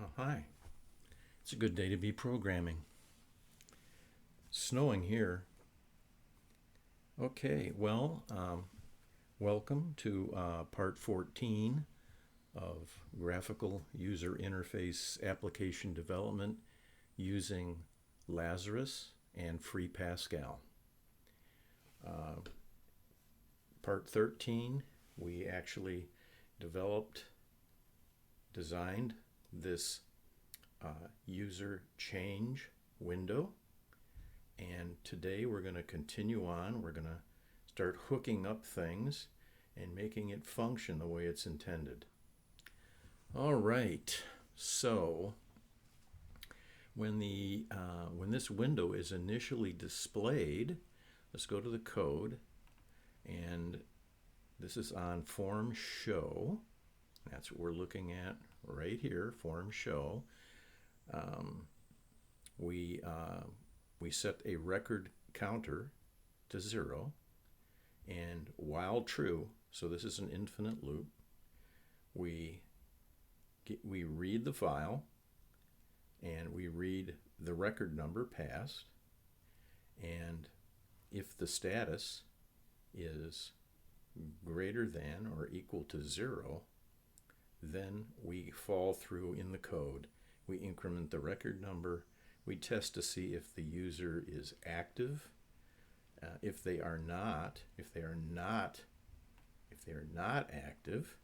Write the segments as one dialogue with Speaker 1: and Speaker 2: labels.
Speaker 1: Oh, hi. It's a good day to be programming. Snowing here. Okay, well, welcome to part 14 of graphical user interface application development using Lazarus and free Pascal. Part 13, we actually designed this user change window. And today we're going to continue on. We're going to start hooking up things and making it function the way it's intended. All right, so when this window is initially displayed, let's go to the code, and this is on form show. That's what we're looking at right here, form show. We set a record counter to 0, and while true, so this is an infinite loop, we read the file, and we read the record number passed, and if the status is greater than or equal to 0, then we fall through in the code. We increment the record number. We test to see if the user is active. If they are not active,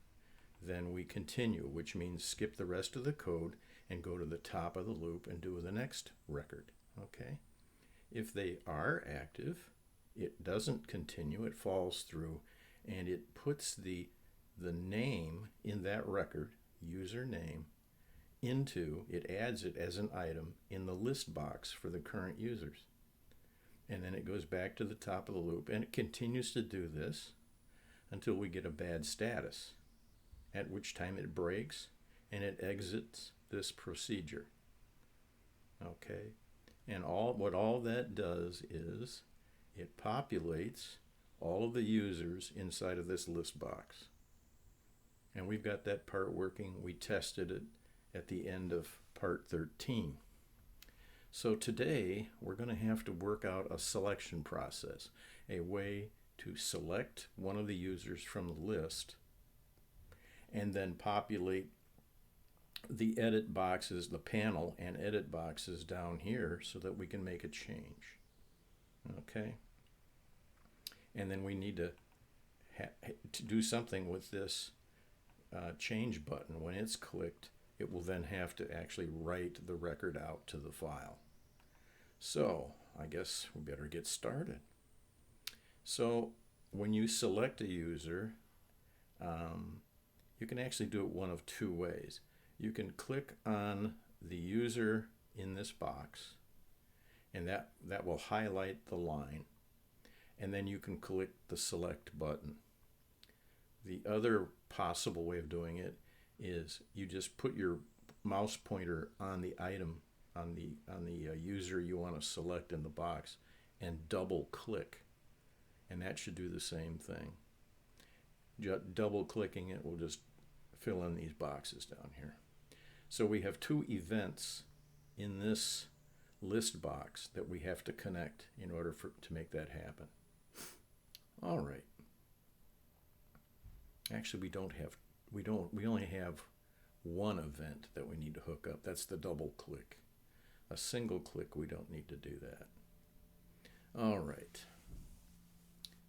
Speaker 1: then we continue, which means skip the rest of the code and go to the top of the loop and do the next record. Okay. If they are active, it doesn't continue. It falls through, and it puts the name in that record, user name, it adds it as an item in the list box for the current users. And then it goes back to the top of the loop, and it continues to do this until we get a bad status, at which time it breaks and it exits this procedure. Okay, and what all that does is it populates all of the users inside of this list box. And we've got that part working. We tested it at the end of part 13. So today we're going to have to work out a selection process, a way to select one of the users from the list and then populate the edit boxes, the panel and edit boxes down here so that we can make a change. Okay? And then we need to do something with this change button. When it's clicked, it will then have to actually write the record out to the file. So I guess we better get started. So when you select a user, you can actually do it one of two ways. You can click on the user in this box, and that will highlight the line, and then you can click the select button. The other possible way of doing it is you just put your mouse pointer on the item, on the user you want to select in the box, and double click, and that should do the same thing. Double clicking it will just fill in these boxes down here. So we have two events in this list box that we have to connect in order to make that happen. All right. Actually, we only have one event that we need to hook up. That's the double click. A single click, we don't need to do that. All right.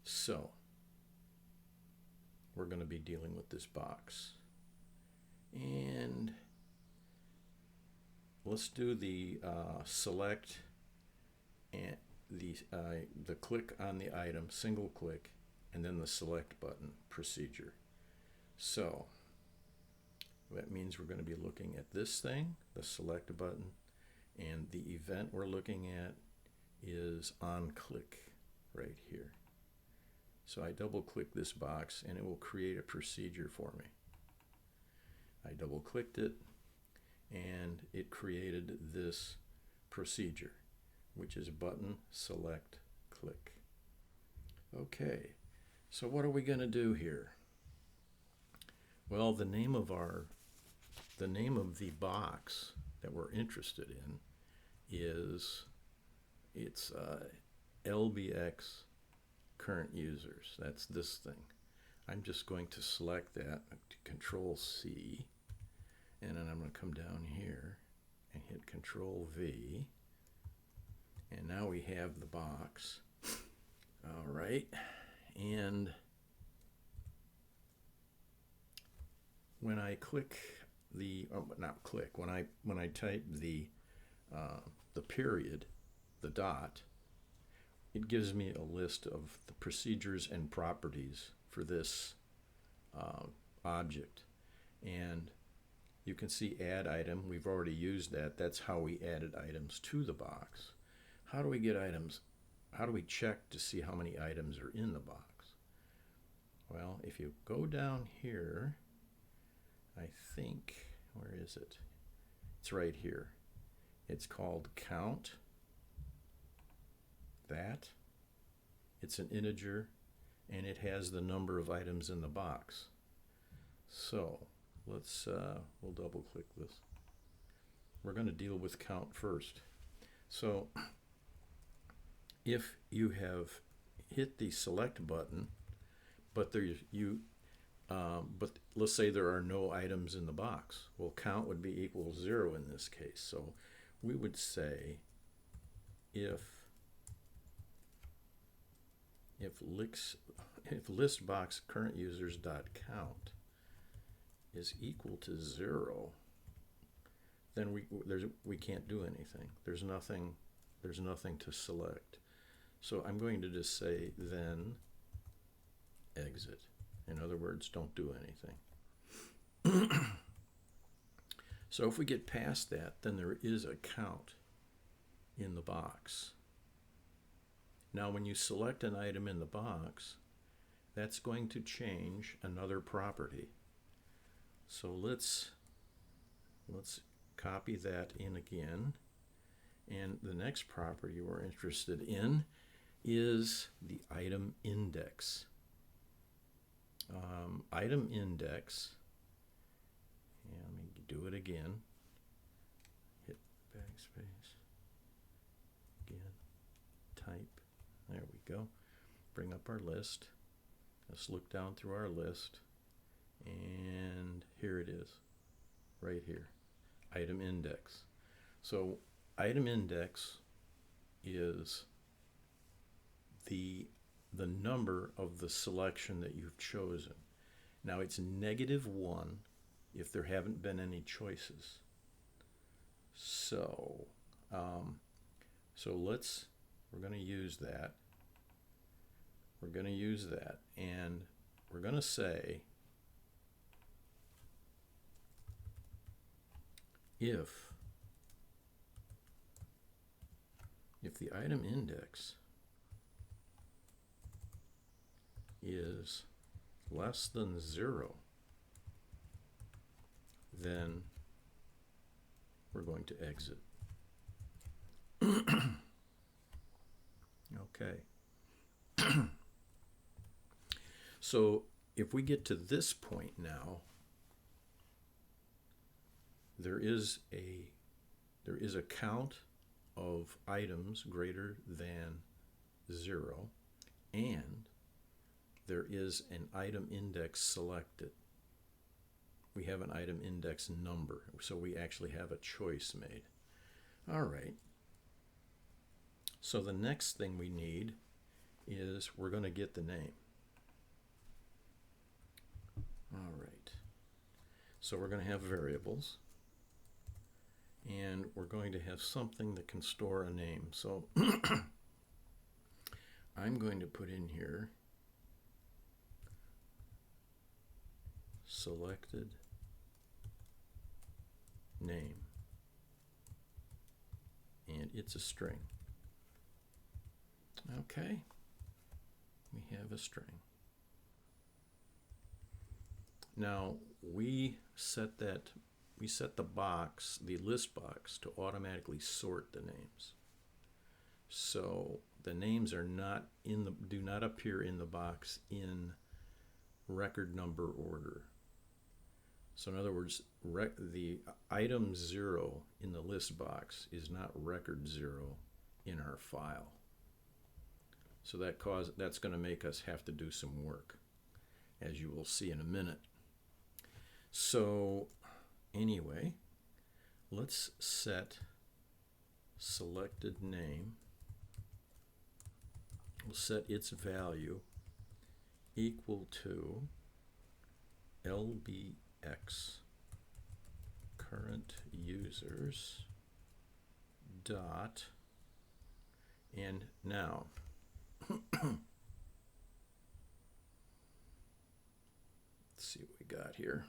Speaker 1: So we're going to be dealing with this box. And let's do the select and the click on the item, single click, and then the select button procedure. So that means we're going to be looking at this thing, the select button, and the event we're looking at is on click right here. So I double click this box and it will create a procedure for me. I double clicked it and it created this procedure, which is button, select, click. Okay, so what are we going to do here? Well, the name of our the name of the box that we're interested in is, it's LBX current users. That's this thing. I'm just going to select that, Control C, and then I'm going to come down here and hit Control V, and now we have the box. All right, and when I click the, not click, when I type the period, the dot, it gives me a list of the procedures and properties for this object. And you can see add item. We've already used that. That's how we added items to the box. How do we get items? How do we check to see how many items are in the box? Well, if you go down here, I think, where is it? It's right here. It's called count. That. It's an integer, and it has the number of items in the box. So let's, we'll double click this. We're going to deal with count first. So if you have hit the select button, but but let's say there are no items in the box. Well, count would be equal to 0 in this case. So we would say if list box current users dot count is equal to 0, then we can't do anything. There's nothing to select. So I'm going to just say then exit. In other words, don't do anything. So if we get past that, then there is a count in the box. Now when you select an item in the box, that's going to change another property. So let's copy that in again. And the next property we're interested in is the item index. Item index, and let me do it again. Hit backspace, again, type, there we go. Bring up our list. Let's look down through our list, and here it is, right here, item index. So item index is the number of the selection that you've chosen. Now it's -1 if there haven't been any choices. So, we're going to use that. We're going to use that, and we're going to say if the item index is less than 0, then we're going to exit. Okay. So if we get to this point now, there is a count of items greater than 0, and there is an item index selected. We have an item index number, so we actually have a choice made. All right. So the next thing we need is we're going to get the name. All right. So we're going to have variables, and we're going to have something that can store a name. So I'm going to put in here selected name, and it's a string. Okay, we have a string. Now we set the box, the list box, to automatically sort the names. So the names are do not appear in the box in record number order. So in other words, the item 0 in the list box is not record 0 in our file. So that's going to make us have to do some work, as you will see in a minute. So anyway, let's set selected name. We'll set its value equal to LBX current users dot, and now let's see what we got here.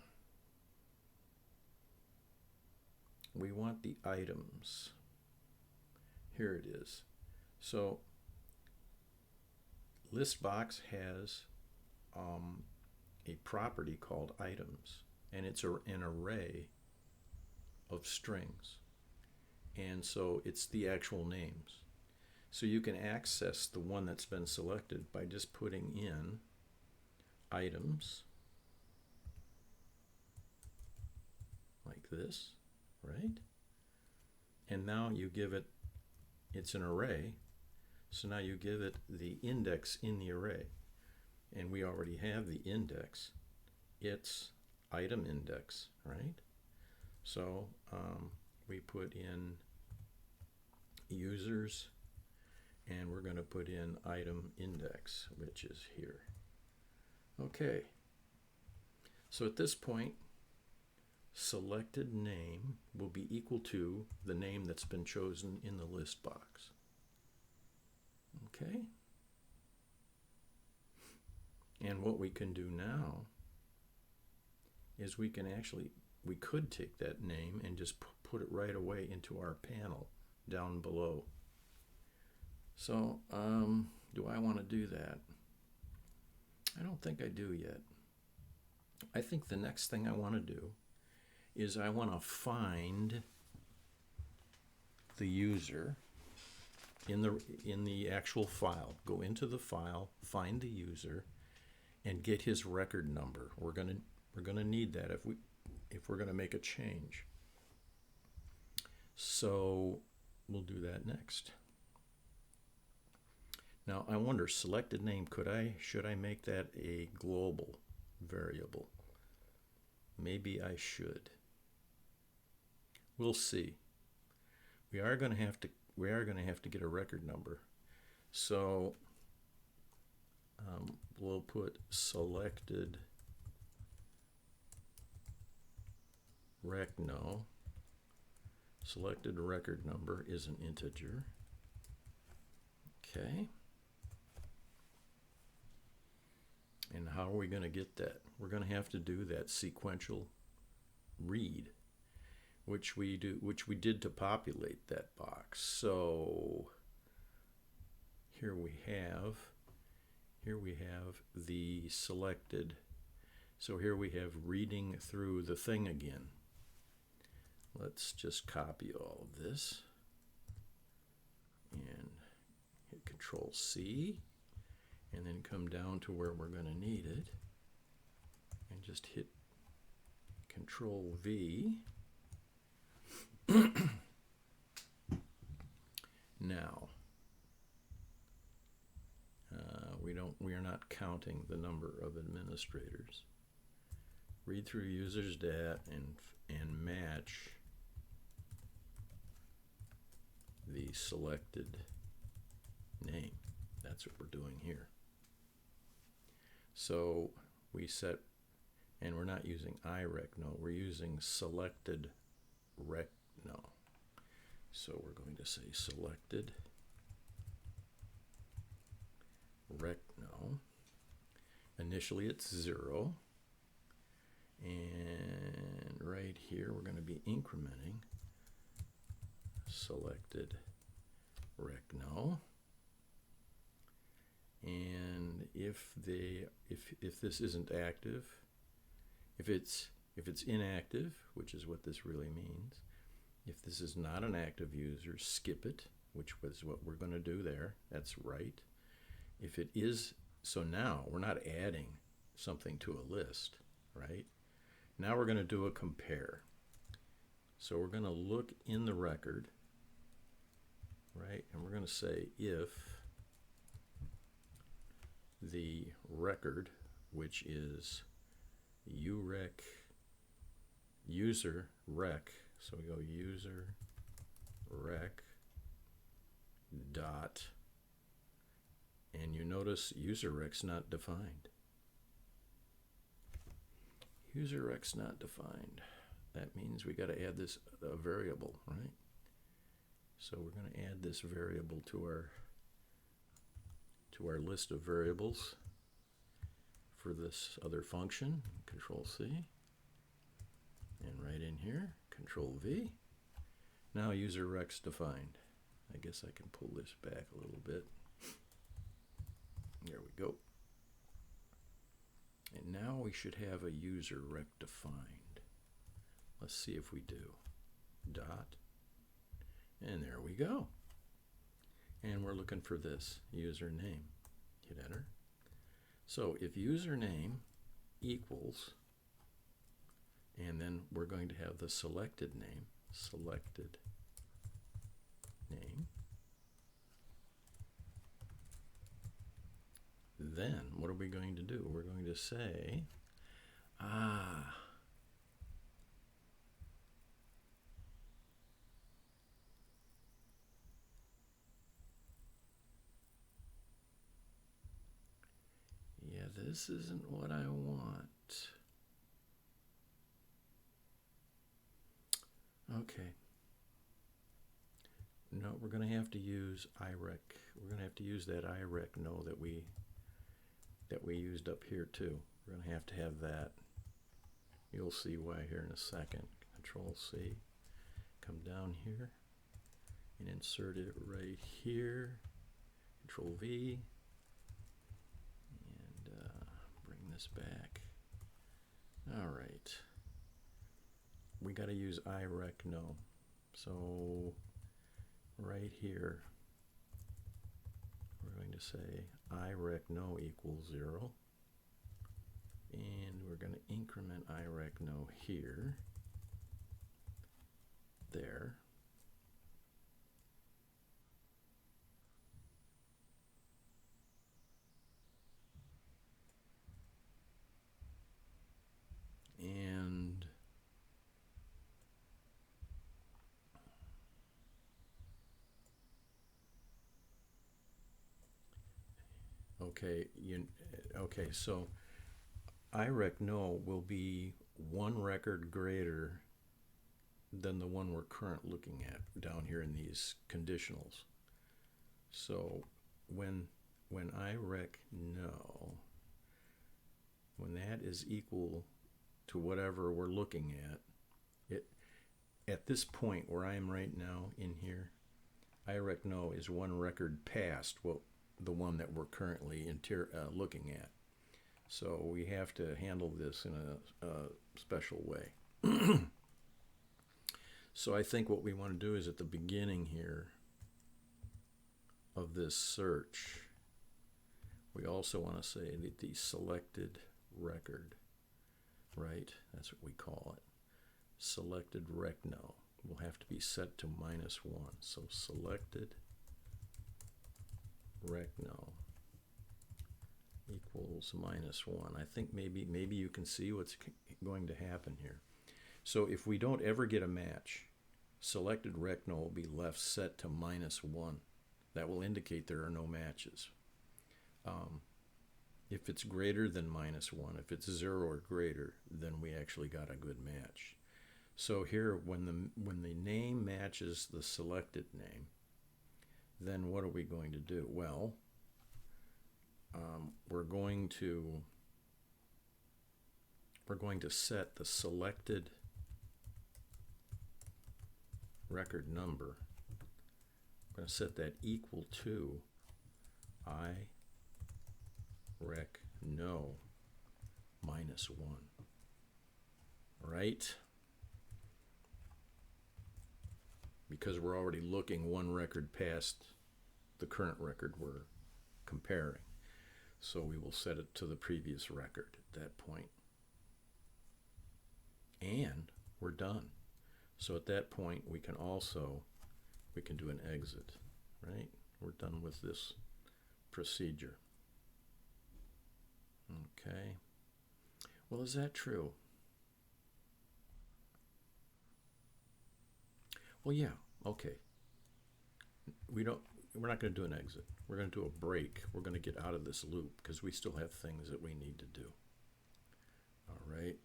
Speaker 1: We want the items. Here it is. So listbox has a property called items, and it's an array of strings, and so it's the actual names. So you can access the one that's been selected by just putting in items like this, right? And now you give it, it's an array, so now you give it the index in the array. And we already have the index. It's item index, right? So we put in users, and we're going to put in item index, which is here. Okay. So at this point, selected name will be equal to the name that's been chosen in the list box. Okay? And what we can do now is we could take that name and just put it right away into our panel down below. So, do I want to do that? I don't think I do yet. I think the next thing I want to do is I want to find the user in the actual file. Go into the file, find the user, and get his record number. We're gonna need that if we're gonna make a change. So we'll do that next. Now I wonder, selected name, should I make that a global variable? Maybe I should. We'll see. We are gonna have to get a record number. So we'll put selected recno. Selected record number is an integer. Okay. And how are we going to get that? We're going to have to do that sequential read, which we did to populate that box. So here we have the selected. So here we have reading through the thing again. Let's just copy all of this and hit Control C, and then come down to where we're going to need it and just hit Control V. Now we are not counting the number of administrators. Read through users data and match the selected name. That's what we're doing here. So we set, and we're not using iRecno, we're using selected recno. So we're going to say selected recno. Initially it's 0, and right here we're going to be incrementing selected recno. And if this isn't active, if it's inactive, which is what this really means, if this is not an active user, skip it, which was what we're going to do there. That's right. If it is, so now we're not adding something to a list, right? Now we're going to do a compare. So we're going to look in the record, right? And we're going to say if the record, which is urec user rec, so we go user rec dot, and you notice user rec's not defined. User rec's not defined. That means we got to add this variable, right? So we're going to add this variable to our list of variables for this other function. Control C, and right in here, Control V. Now user rec's defined. I guess I can pull this back a little bit. There we go. And now we should have a user rec defined. Let's see if we do. Dot. And there we go. And we're looking for this username. Hit enter. So if username equals, and then we're going to have the selected name, then what are we going to do? We're going to say, yeah, this isn't what I want. Okay. No, we're going to have to use IREC. We're going to have to use that IREC no that we used up here too. We're going to have that. You'll see why here in a second. Control C. Come down here and insert it right here. Control V. And bring this back. All right. We got to use IREC no. So right here, we're going to say IREC no equals 0. And we're going to increment IREC no here, there. And okay, so IREC no will be one record greater than the one we're currently looking at down here in these conditionals. So when IREC no, when that is equal to whatever we're looking at, at this point where I am right now in here, IREC no is one record past the one that we're currently looking at. So we have to handle this in a special way. So I think what we want to do is at the beginning here of this search, we also want to say that the selected record, right? That's what we call it. Selected rec no will have to be set to -1. So selected rec no equals -1. I think maybe you can see what's going to happen here. So if we don't ever get a match, selected rec no will be left set to -1. That will indicate there are no matches. If it's greater than -1, if it's 0 or greater, then we actually got a good match. So here, when the name matches the selected name, then what are we going to do? Well, we're going to set the selected record number. We're going to set that equal to IREC no -1. Right? Because we're already looking one record past the current record we're comparing. So we will set it to the previous record at that point. and we're done. So at that point, we can do an exit, right? We're done with this procedure. Okay. Well, is that true? Well, yeah. Okay. We're not going to do an exit. We're going to do a break. We're going to get out of this loop because we still have things that we need to do. All right.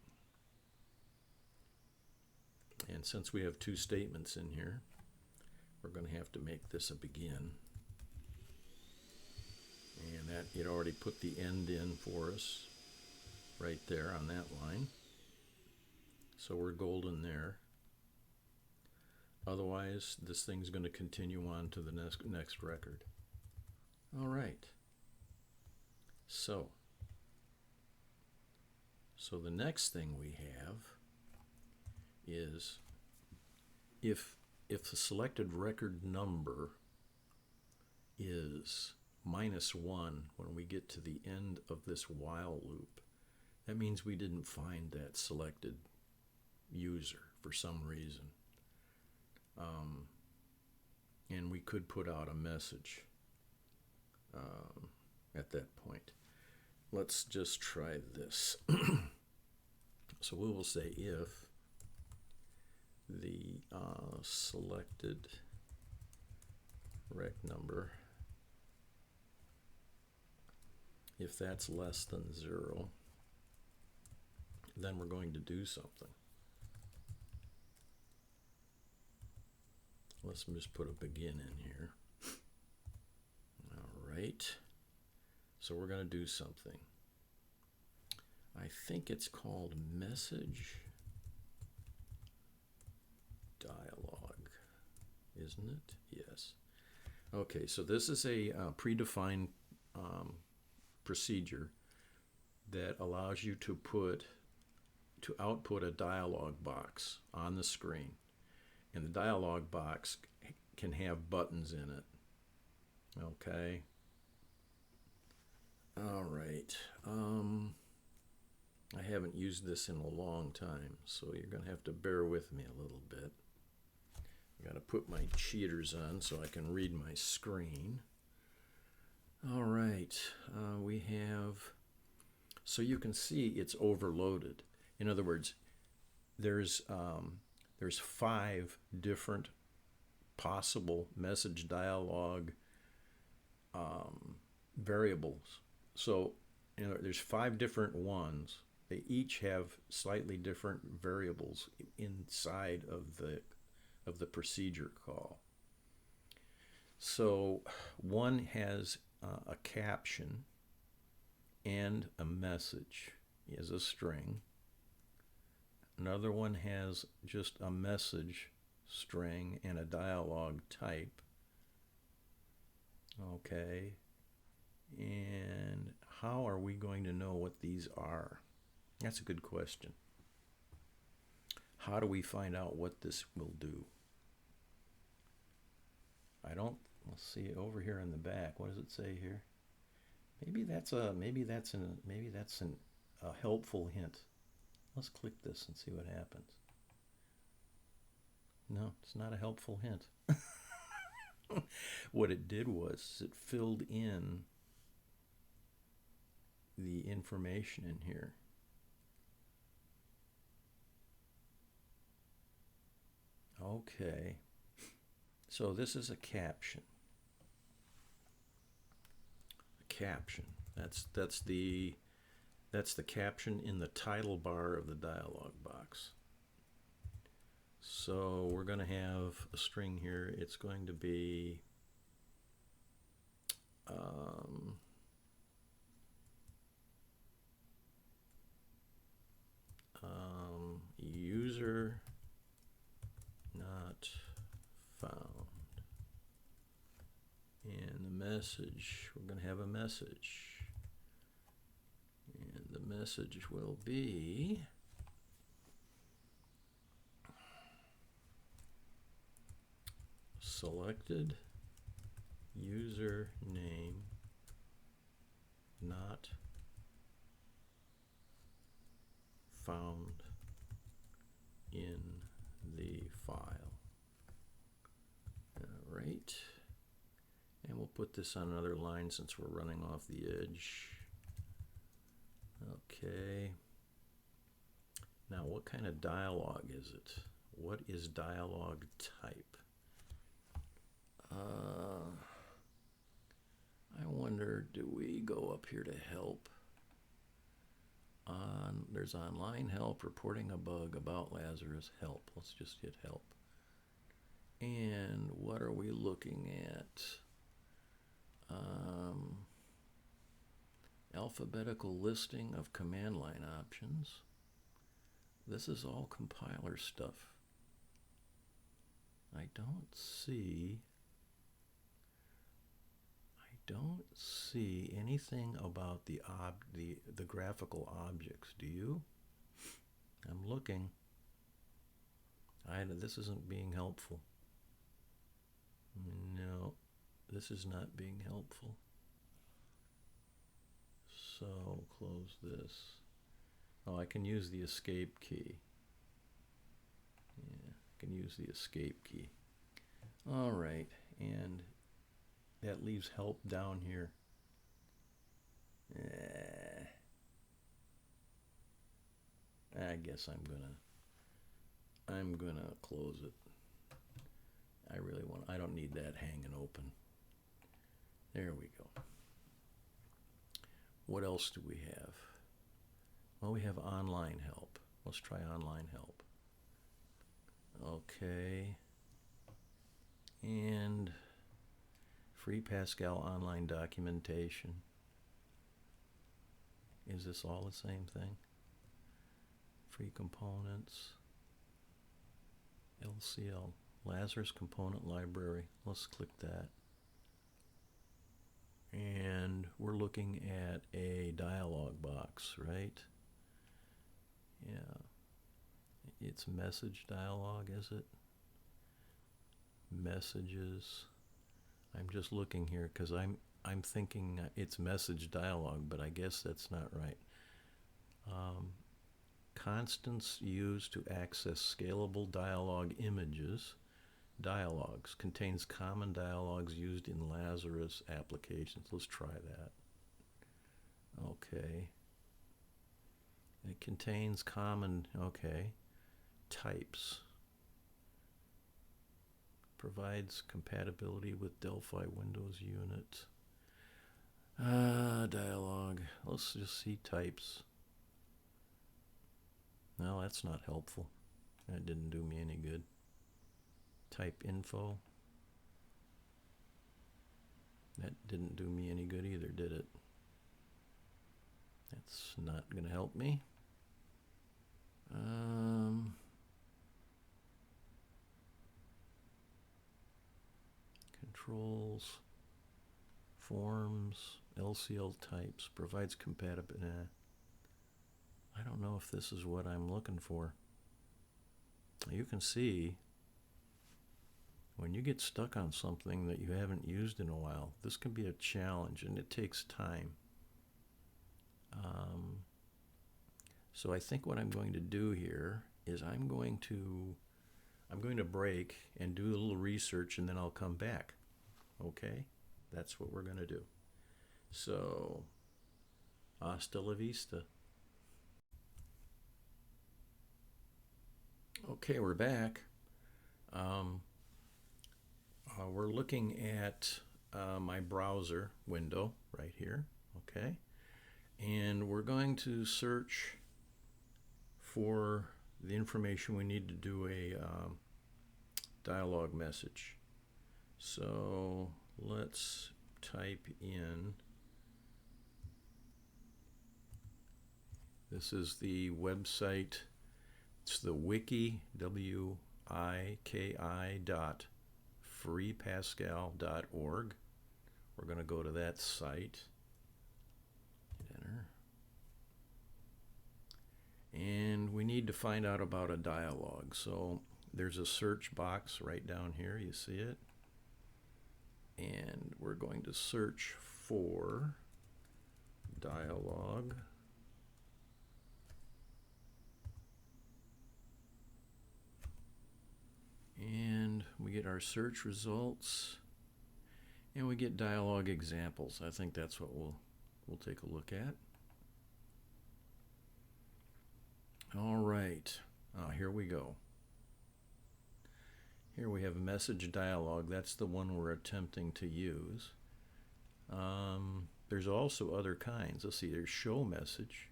Speaker 1: And since we have two statements in here, we're going to have to make this a begin. And that it already put the end in for us right there on that line. So we're golden there. Otherwise, this thing's going to continue on to the next record. All right. So the next thing we have is if the selected record number is -1 when we get to the end of this while loop, that means we didn't find that selected user for some reason. And we could put out a message at that point. Let's just try this. So we will say if the selected rec number, if that's less than 0, then we're going to do something. Let's just put a begin in here. All right. So we're going to do something. I think it's called message dialogue, isn't it? Yes. Okay, so this is a predefined procedure that allows you to output a dialog box on the screen. And the dialog box can have buttons in it. Okay. All right. I haven't used this in a long time, so you're going to have to bear with me a little bit. I got to put my cheaters on so I can read my screen. All right. We have, so you can see it's overloaded. In other words, there's 5 different possible message dialog variables. So there's 5 different ones. They each have slightly different variables inside of the procedure call. So one has a caption and a message as a string. Another one has just a message string and a dialog type. Okay. And how are we going to know what these are? That's a good question. How do we find out what this will do? Let's see over here in the back. What does it say here? Maybe that's a helpful hint. Let's click this and see what happens. No, it's not a helpful hint. What it did was it filled in the information in here. Okay. So this is a caption. A caption. That's the caption in the title bar of the dialog box. So we're going to have a string here. It's going to be user not found. And the message, we're going to have a message. And the message will be selected user name not found put this on another line since we're running off the edge. Okay. Now, what kind of dialogue is it? What is dialogue type? I wonder, do we go up here to help? There's online help, reporting a bug about Lazarus, help. Let's just hit help. And what are we looking at? Alphabetical listing of command line options. This is all compiler stuff. I don't see anything about the graphical objects. Do you? I'm looking. This isn't being helpful. No, this is not being helpful. So close this. Oh, I can use the escape key. Yeah, I can use the escape key. All right, and that leaves help down here. I guess I'm gonna close it. I don't need that hanging open. There we go. What else do we have? Well, we have online help. Let's try online help. Okay. And free Pascal online documentation. Is this all the same thing? Free components. LCL. Lazarus component library. Let's click that. And we're looking at a dialog box, right? Yeah. It's message dialog, is it? Messages. I'm just looking here because I'm thinking it's message dialog, but I guess that's not right. Constants used to access scalable dialog images. Dialogues contains common dialogues used in Lazarus applications. Let's try that. Okay. It contains common, okay, types. Provides compatibility with Delphi Windows Unit. Dialogue. Let's just see types. No, that's not helpful. That didn't do me any good. Type info. That didn't do me any good either, did it? That's not going to help me. Controls, forms, LCL types, provides compatibility. I don't know if this is what I'm looking for. You can see when you get stuck on something that you haven't used in a while, this can be a challenge and it takes time. So I think what I'm going to do here is I'm going to break and do a little research and then I'll come back. Okay? That's what we're going to do. So, hasta la vista. Okay, we're back. We're looking at my browser window right here, okay? And we're going to search for the information we need to do a dialog message. So let's type in, this is the website, it's the wiki, wiki.freepascal.org. We're going to go to that site, hit enter, and we need to find out about a dialog. So there's a search box right down here, you see it? And we're going to search for dialog. And we get our search results. And we get dialogue examples. I think that's what we'll take a look at. All right. Here we go. Here we have message dialogue. That's the one we're attempting to use. There's also other kinds. Let's see, there's show message,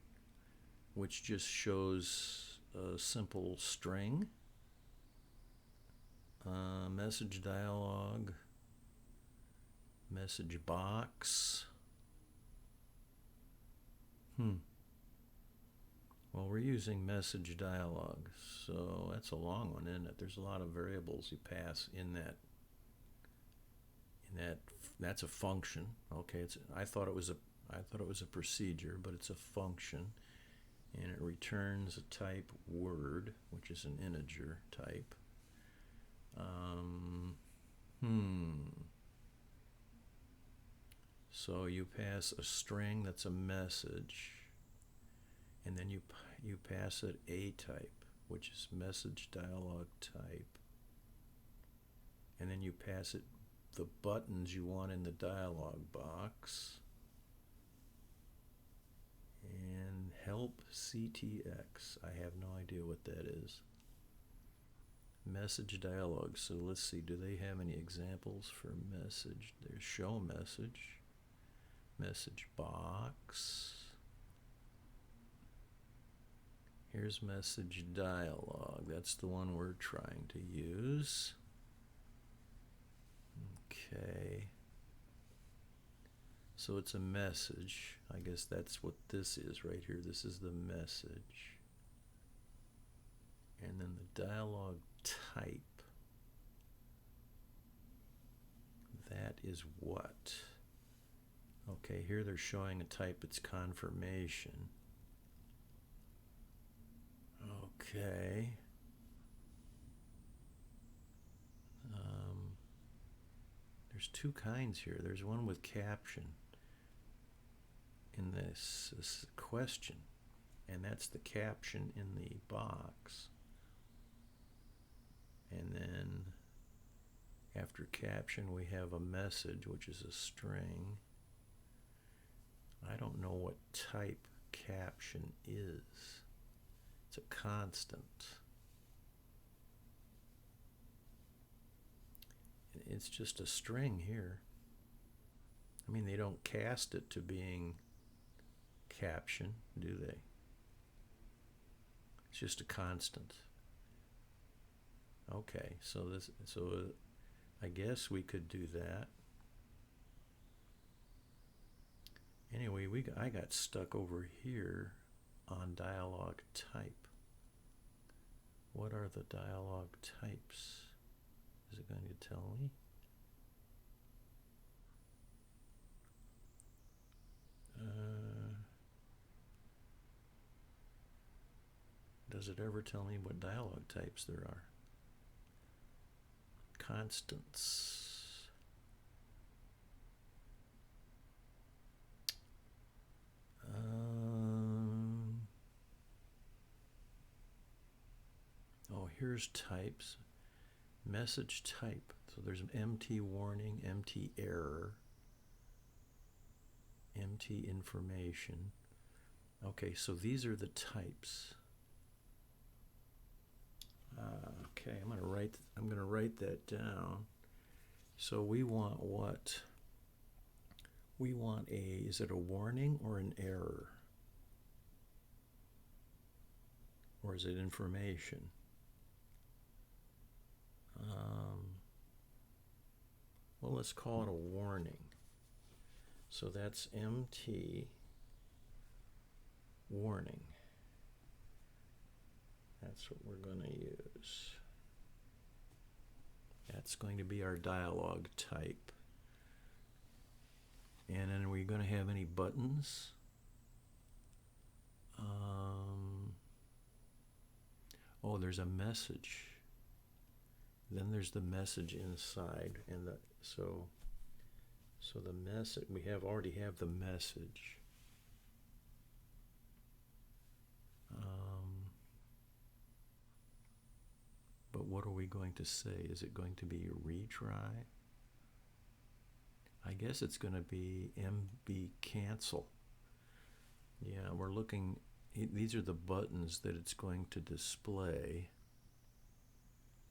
Speaker 1: which just shows a simple string. Message dialogue, message box. Well, we're using message dialogue, so that's a long one, isn't it? There's a lot of variables you pass in that. That's a function. Okay, I thought it was a procedure, but it's a function, and it returns a type word, which is an integer type. So you pass a string that's a message, and then you pass it a type, which is message dialogue type, and then you pass it the buttons you want in the dialog box, and help CTX. I have no idea what that is. Message dialogue. So let's see, do they have any examples for message? There's show message, message box. Here's message dialogue. That's the one we're trying to use. Okay. So it's a message. I guess that's what this is right here. This is the message. And then the dialogue type. That is what? Okay, here they're showing a type. It's confirmation. Okay. There's two kinds here. There's one with caption in this question, and that's the caption in the box. And then after caption we have a message, which is a string. I don't know what type caption is. It's a constant. It's just a string here. I mean, they don't cast it to being caption, do they? It's just a constant. Okay, so I guess we could do that. Anyway, I got stuck over here on dialogue type. What are the dialogue types? Is it going to tell me? Does it ever tell me what dialogue types there are? Constants. Oh, here's types. Message type. So there's an empty warning, empty error, empty information. Okay, so these are the types. Okay, I'm gonna write that down. So we want what? We want is it a warning or an error? Or is it information? Well, let's call it a warning. So that's MT warning. That's what we're going to use. That's going to be our dialogue type. And then are we going to have any buttons? Oh, there's a message. Then there's the message inside, and so the message we already have the message. But what are we going to say? Is it going to be a retry? I guess it's going to be MB cancel. Yeah, we're looking, these are the buttons that it's going to display,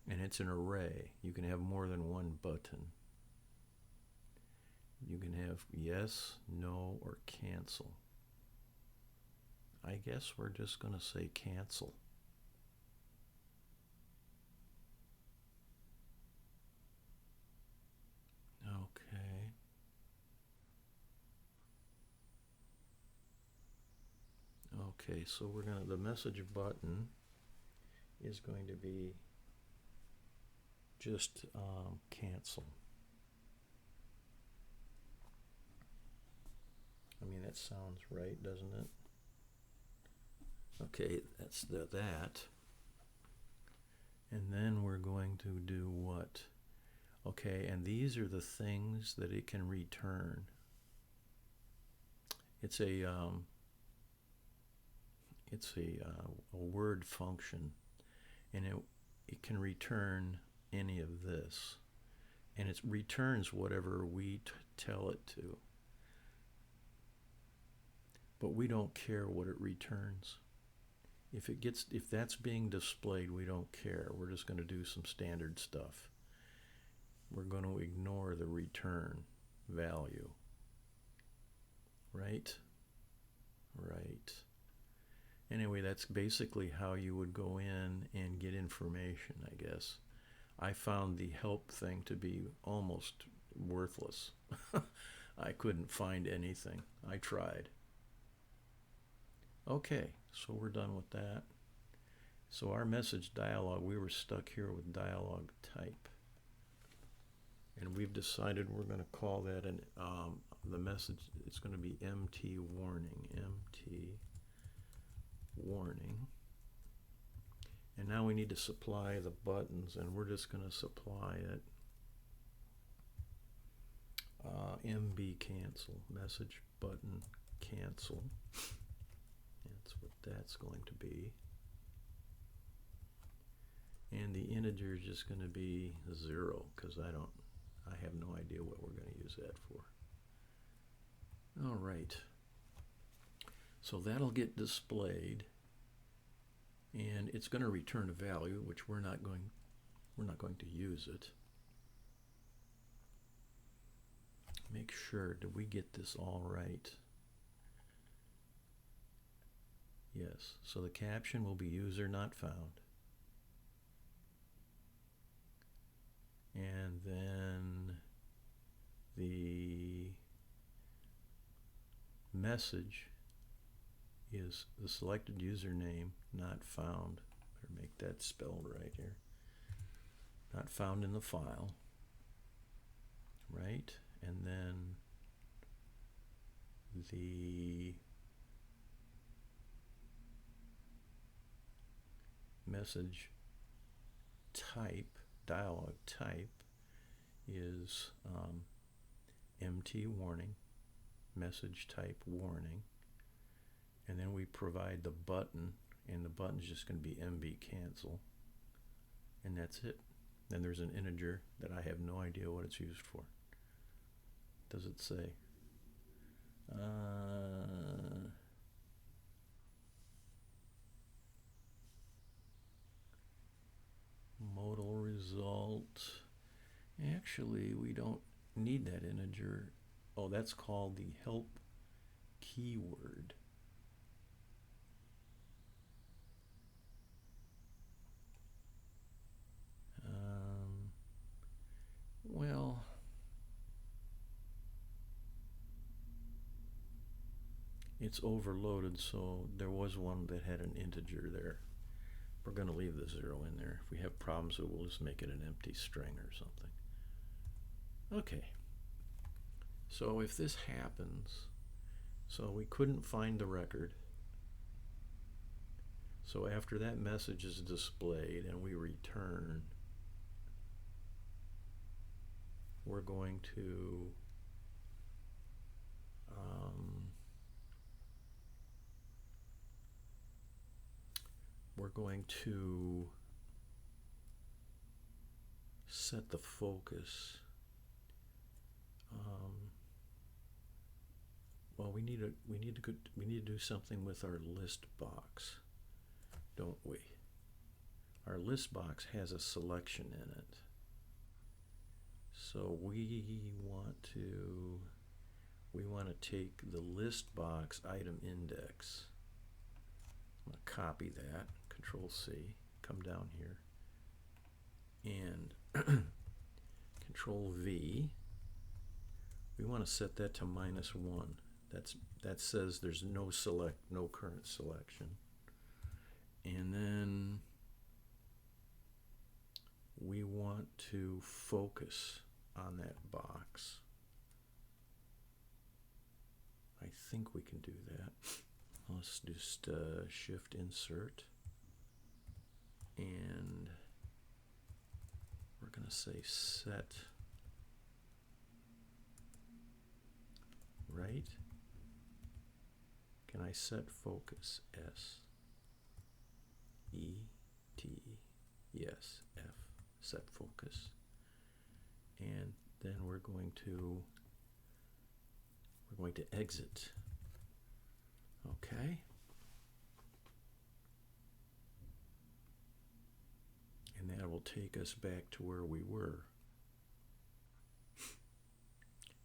Speaker 1: and it's an array. You can have more than one button. You can have yes, no, or cancel. I guess we're just going to say cancel. Okay. Okay, so we're going to, the message button is going to be just cancel. I mean, that sounds right, doesn't it? Okay, that's that. And then we're going to do what? Okay, and these are the things that it can return. It's a word function, and it can return any of this, and it returns whatever we tell it to. But we don't care what it returns. If that's being displayed, we don't care. We're just going to do some standard stuff. We're going to ignore the return value. Right? Right. Anyway, that's basically how you would go in and get information, I guess. I found the help thing to be almost worthless. I couldn't find anything. I tried. Okay, so we're done with that. So our message dialog, we were stuck here with dialog type. And we've decided we're going to call that the message, it's going to be MT warning, MT warning. And now we need to supply the buttons, and we're just going to supply it MB cancel, message button cancel. That's what that's going to be. And the integer is just going to be 0, because I have no idea what we're going to use that for. All right. So that'll get displayed, and it's going to return a value, which we're not going to use it. Make sure, did we get this all right? Yes, so the caption will be user not found. And then the message is the selected username not found. Better make that spelled right here. Not found in the file. Right? And then the message type, dialog type, is MT warning, message type warning, and then we provide the button, and the button's just going to be MB cancel, and that's it. Then there's an integer that I have no idea what it's used for. Does it say? Modal result. Actually, we don't need that integer. Oh, that's called the help keyword. Well, it's overloaded, so there was one that had an integer there. We're going to leave the 0 in there. If we have problems, we'll just make it an empty string or something. Okay. So if this happens, so we couldn't find the record. So after that message is displayed and we return, we're going to set the focus Well, we need to do something with our list box, don't we? Our list box has a selection in it. So we want to take the list box item index. I'm going to copy that, Control C, come down here, and Control V. We want to set that to -1. That says there's no current selection. And then we want to focus on that box. I think we can do that. Let's just Shift Insert, and we're going to say set right. Can I set focus? S E T, yes, F, set focus. And then we're going to exit. Okay. And that will take us back to where we were.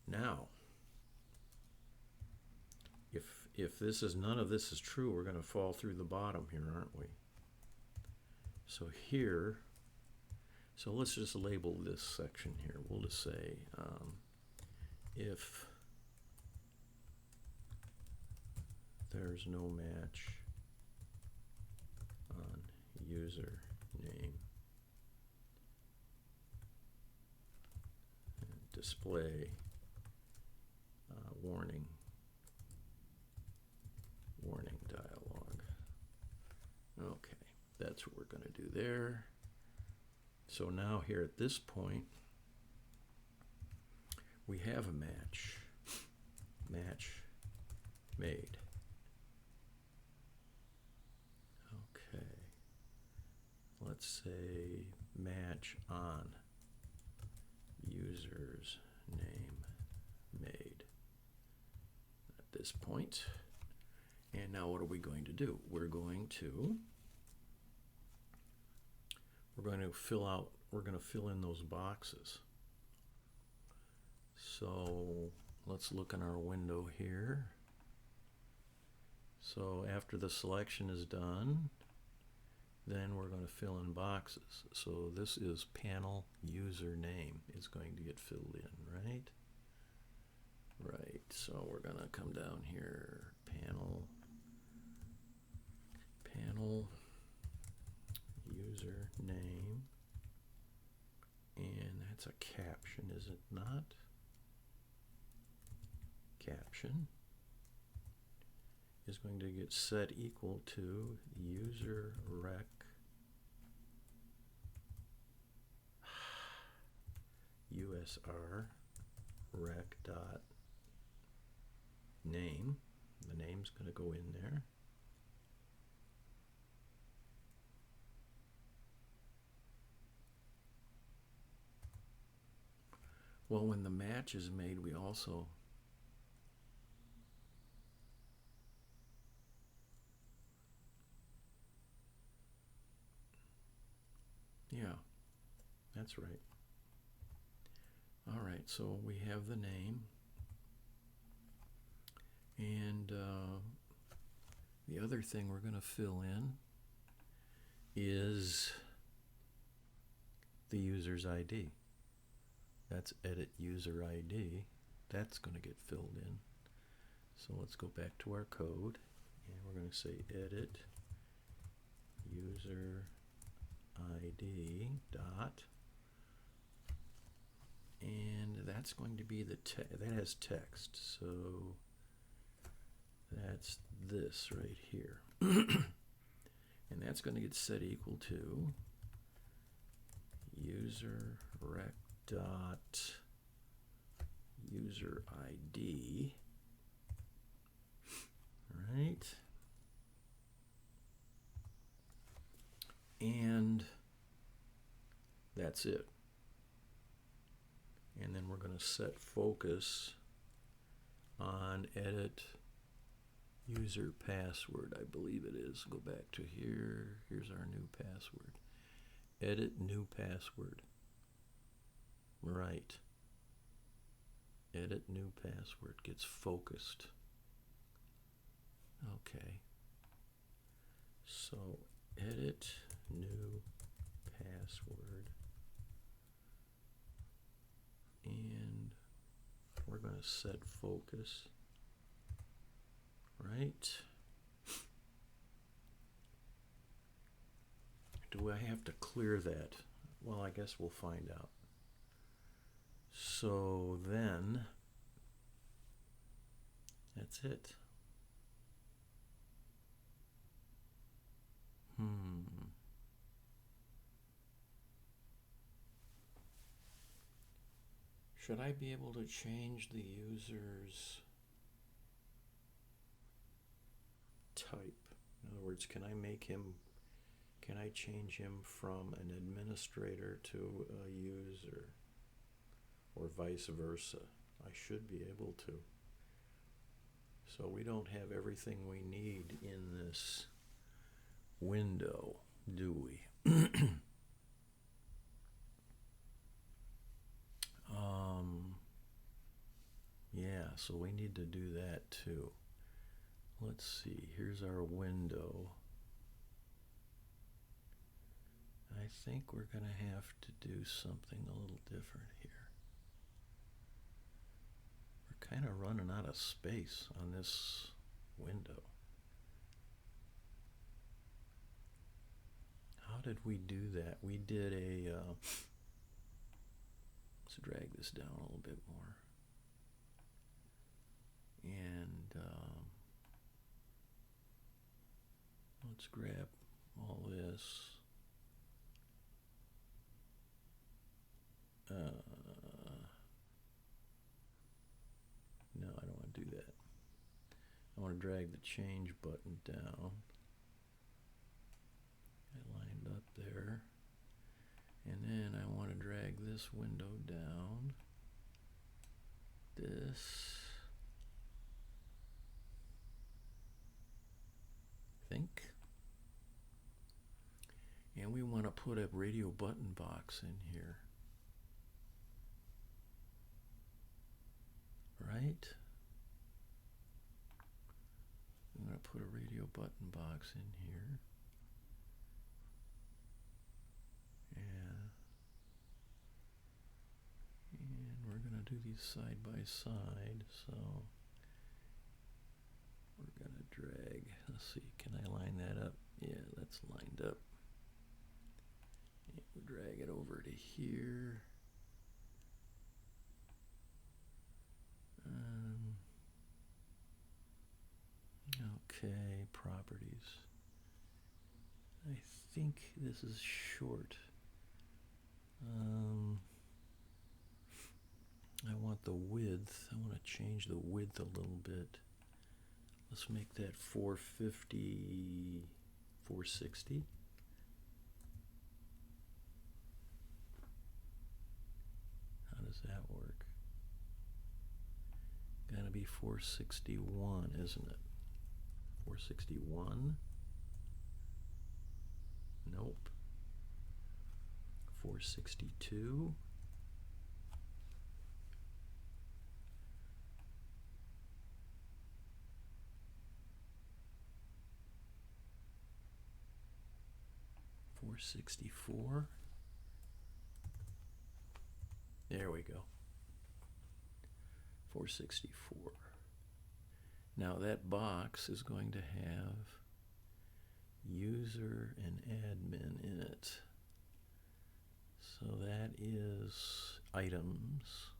Speaker 1: Now, if none of this is true, we're going to fall through the bottom here, aren't we? So here, so let's just label this section here. We'll just say if there's no match on user name, and display warning dialog. Okay, that's what we're going to do there. So now here at this point, we have a match made. Okay, let's say match on user's name made at this point. And now what are we going to do? We're going to fill in those boxes. So let's look in our window here. So after the selection is done, then we're going to fill in boxes. So this is panel username is going to get filled in, right? Right, so we're going to come down here, panel username, and that's a caption, is it not? Caption is going to get set equal to user rec usr rec dot name. The name's going to go in there. Well, when the match is made, we also that's right. All right, so we have the name, and the other thing we're going to fill in is the user's ID. That's edit user ID. That's going to get filled in. So let's go back to our code, and we're going to say edit user ID dot, and that's going to be the that has text. So that's this right here. And that's going to get set equal to user rec dot user ID, right? And that's it. And then we're going to set focus on edit user password. I believe it is. Go back to here. Here's our new password. Edit new password. Right. Edit new password gets focused. Okay. So edit new password. And we're going to set focus. Right. Do I have to clear that? Well, I guess we'll find out. So then, that's it. Should I be able to change the user's type? In other words, can I change him from an administrator to a user, or vice versa? I should be able to. So we don't have everything we need in this window, do we? Yeah, so we need to do that too. Let's see, here's our window. I think we're going to have to do something a little different here. We're kind of running out of space on this window. How did we do that? We did let's drag this down a little bit more. And let's grab all this. No, I don't want to do that. I want to drag the change button down. I lined up there. And then I want to drag this window down. This. And we want to put a radio button box in here. Right? I'm going to put a radio button box in here. And we're going to do these side by side. So we're going to drag. Let's see, can I line that up? Yeah, that's lined up. We'll drag it over to here. Okay, properties. I think this is short. I want the width. I want to change the width a little bit. Let's make that 450, 460. How does that work? Gotta be 461, isn't it? 461? Nope. 462? $464. There we go. 464. Now that box is going to have user and admin in it. So that is items.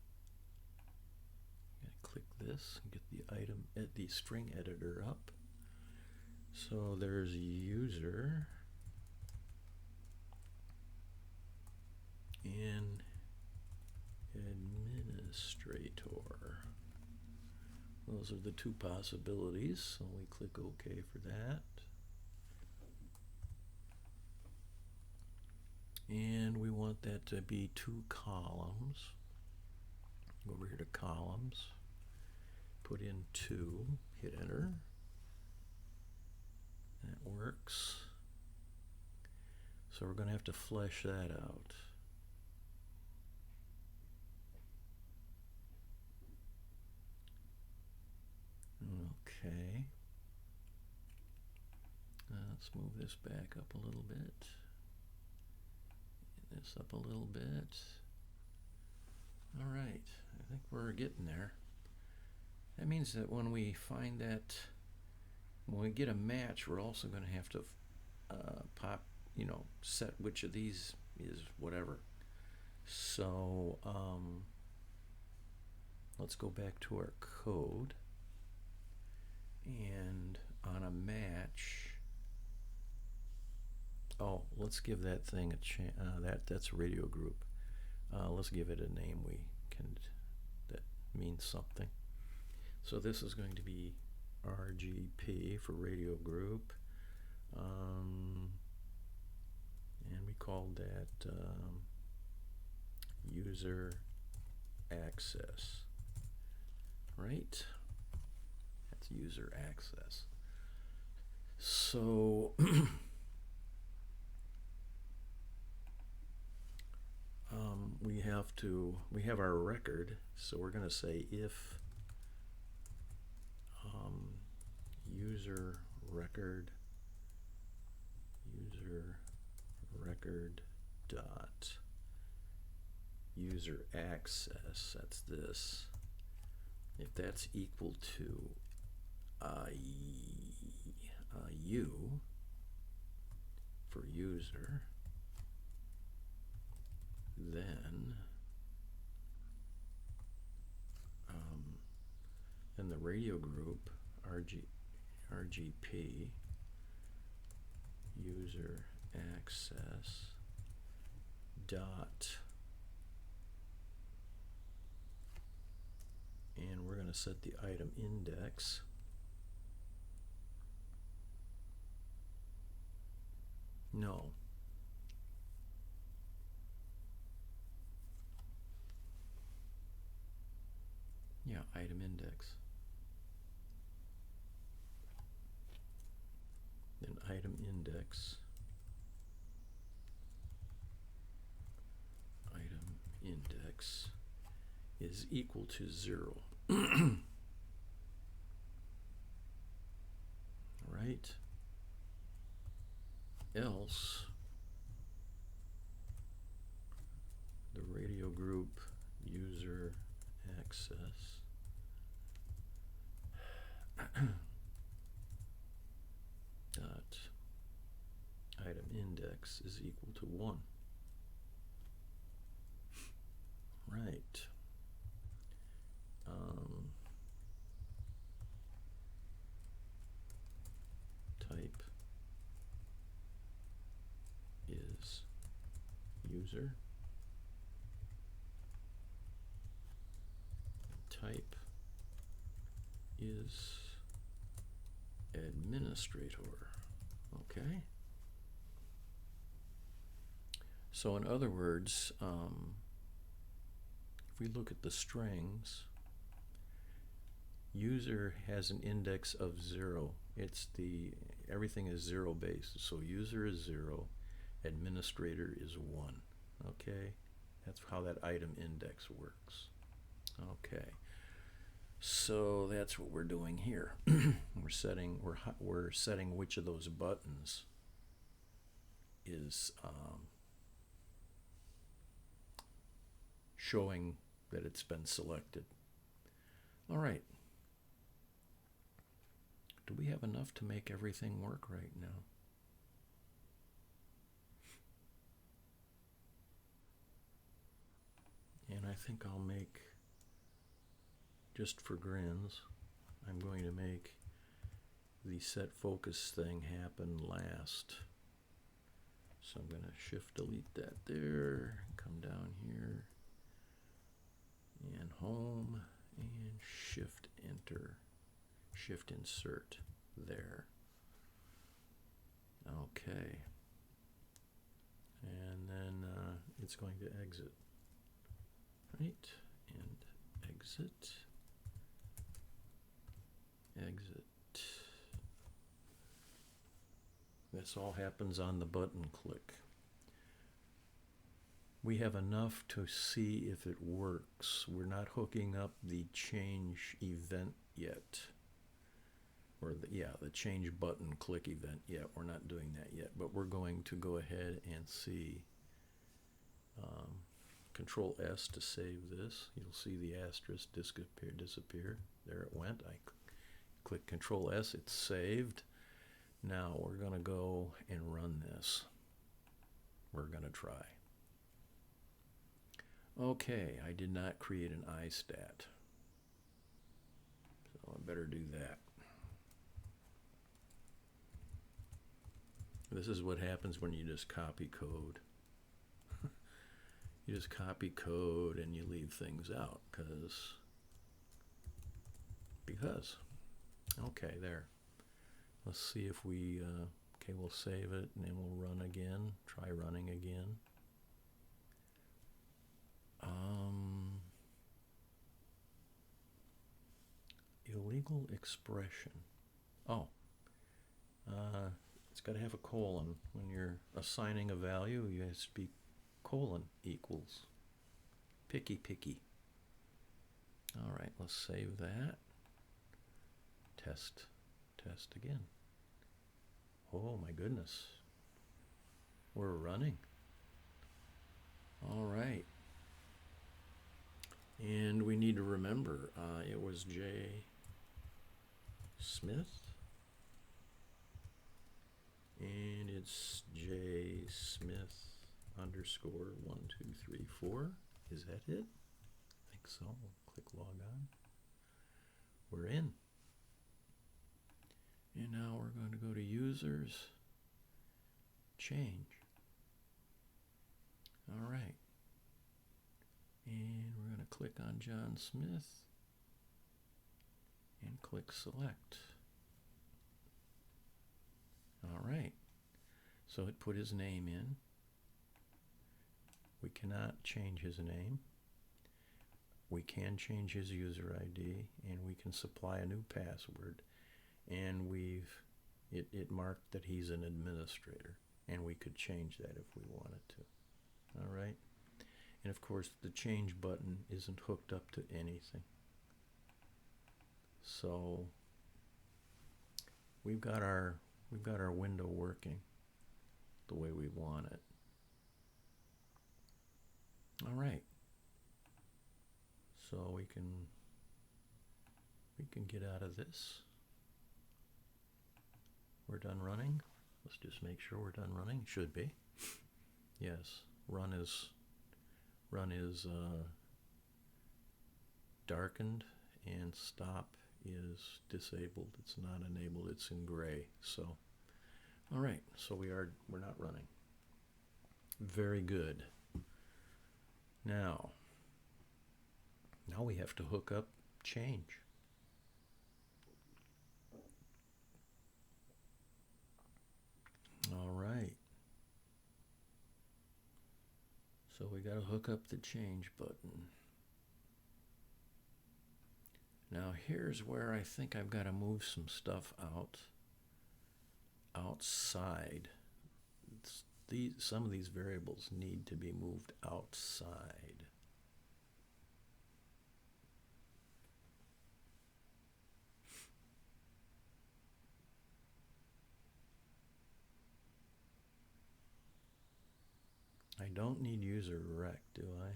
Speaker 1: I'm going to click this and get the item at the string editor up. So there's user and administrator. Those are the two possibilities, so we click OK for that. And we want that to be 2 columns. Go over here to columns, put in 2, hit enter. That works. So we're going to have to flesh that out. Okay. Let's move this back up a little bit. This up a little bit. All right, I think we're getting there. That means that when we find that, when we get a match, we're also going to have to set which of these is whatever. So let's go back to our code, and on a match, let's give that thing a chance. That's a radio group. Let's give it a name that means something. So this is going to be RGP for radio group, and we called that user access, right? That's user access. So we have our record, so we're going to say if user record dot user access, that's this, if that's equal to u for user, then the radio group RGP user access dot, and we're going to set the item index no. Yeah, item index. Then item index is equal to 0. Right? Else the radio group user access dot item index is equal to 1. Right. Type is user. Type is administrator. Okay. So in other words, if we look at the strings, user has an index of 0. Everything is 0 based. So user is 0, administrator is 1. Okay, that's how that item index works. Okay, so that's what we're doing here. we're setting which of those buttons is showing that it's been selected. All right. Do we have enough to make everything work right now? And I think I'll make, just for grins, I'm going to make the set focus thing happen last. So I'm going to shift delete that there, come down here, and home, and shift enter, shift insert there. Okay. And then it's going to exit. Right? And exit, exit. This all happens on the button click. We have enough to see if it works. We're not hooking up the change event yet. Or the change button click event yet. We're not doing that yet, but we're going to go ahead and see. Control S to save this. You'll see the asterisk disappear. There it went. I click Control S, it's saved. Now we're going to go and run this. We're going to try. Okay, I did not create an iStat. So I better do that. This is what happens when you just copy code. You just copy code and you leave things out because. Okay, there. Let's see if we, okay, we'll save it and then we'll run again. Try running again. Illegal expression. Oh, it's got to have a colon. When you're assigning a value, you have to be colon equals. Picky. All right, let's save that. Test again. Oh my goodness. We're running. All right. And we need to remember, it was J. Smith. And it's J. Smith _1, 2, 3, 4. Is that it? I think so. We'll click log on. We're in. And now we're going to go to users, change. All right. And we're going to click on John Smith and click select. All right. So it put his name in. We cannot change his name. We can change his user ID, and we can supply a new password. And it marked that he's an administrator, and we could change that if we wanted to. All right. And of course, the change button isn't hooked up to anything. So we've got our window working the way we want it. All right. So we can get out of this. We're done running. Let's just make sure we're done running. Should be. Yes. Run is darkened, and stop is disabled. It's not enabled. It's in gray. So, all right. So we're not running. Very good. Now we have to hook up change. All right. So we got to hook up the change button. Now here's where I think I've got to move some stuff outside. Some of these variables need to be moved outside. I don't need user rec, do I?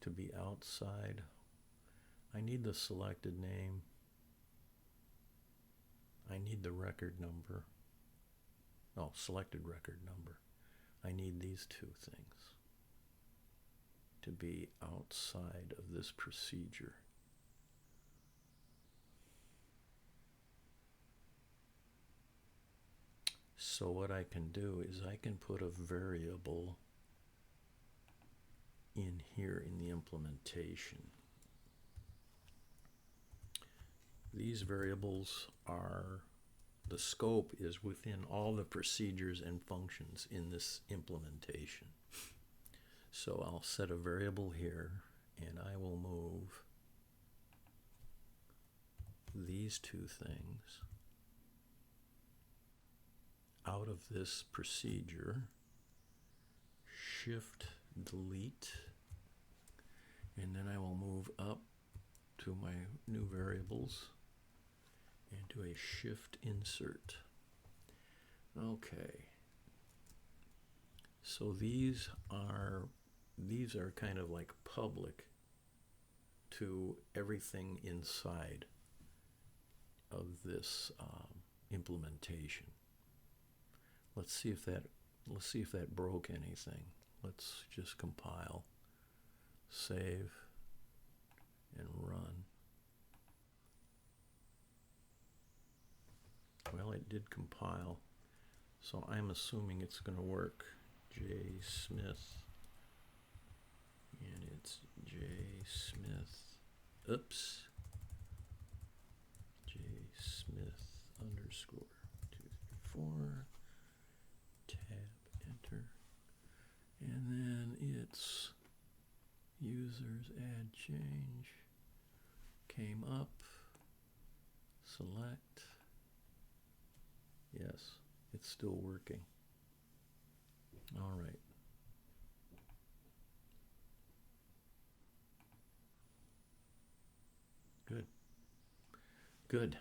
Speaker 1: To be outside. I need the selected name. I need the record number. Oh, selected record number. I need these two things to be outside of this procedure. So what I can do is I can put a variable in here in the implementation. These variables are, the scope is within all the procedures and functions in this implementation. So I'll set a variable here, and I will move these two things out of this procedure, Shift Delete, and then I will move up to my new variables and do a Shift Insert. Okay. So these are kind of like public to everything inside of this implementation. Let's see if that broke anything. Let's just compile, save, and run. Well, it did compile, so I'm assuming it's going to work. J. Smith, and it's J. Smith, oops, J. Smith underscore 234, tab, enter, and then it's users add change, came up, select, yes, it's still working. All right. Good. Good.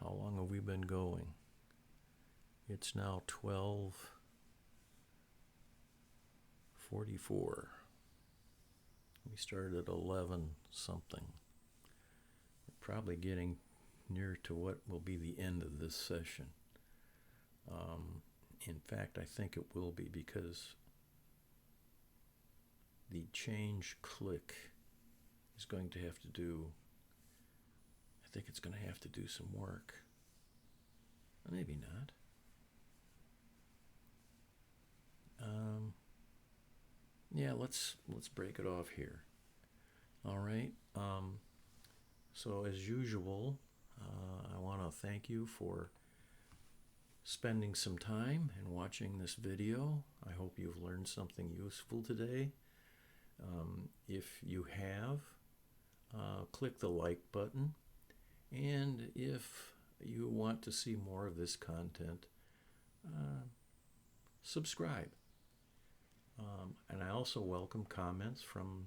Speaker 1: How long have we been going? It's now 12:44. We started at 11 something. We're probably getting near to what will be the end of this session. In fact, I think it will be, because the change click is going to have to do, I think it's going to have to do some work. Maybe not. Yeah, let's break it off here. All right. So as usual, I want to thank you for spending some time and watching this video. I hope you've learned something useful today. If you have, click the like button, and if you want to see more of this content, subscribe. And I also welcome comments from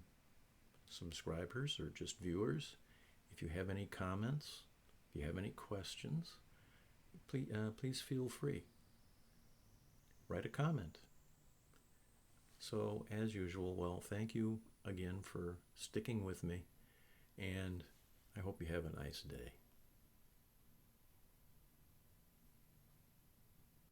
Speaker 1: subscribers or just viewers. If you have any comments, if you have any questions, please feel free. Write a comment. So, as usual, well, thank you again for sticking with me, and I hope you have a nice day.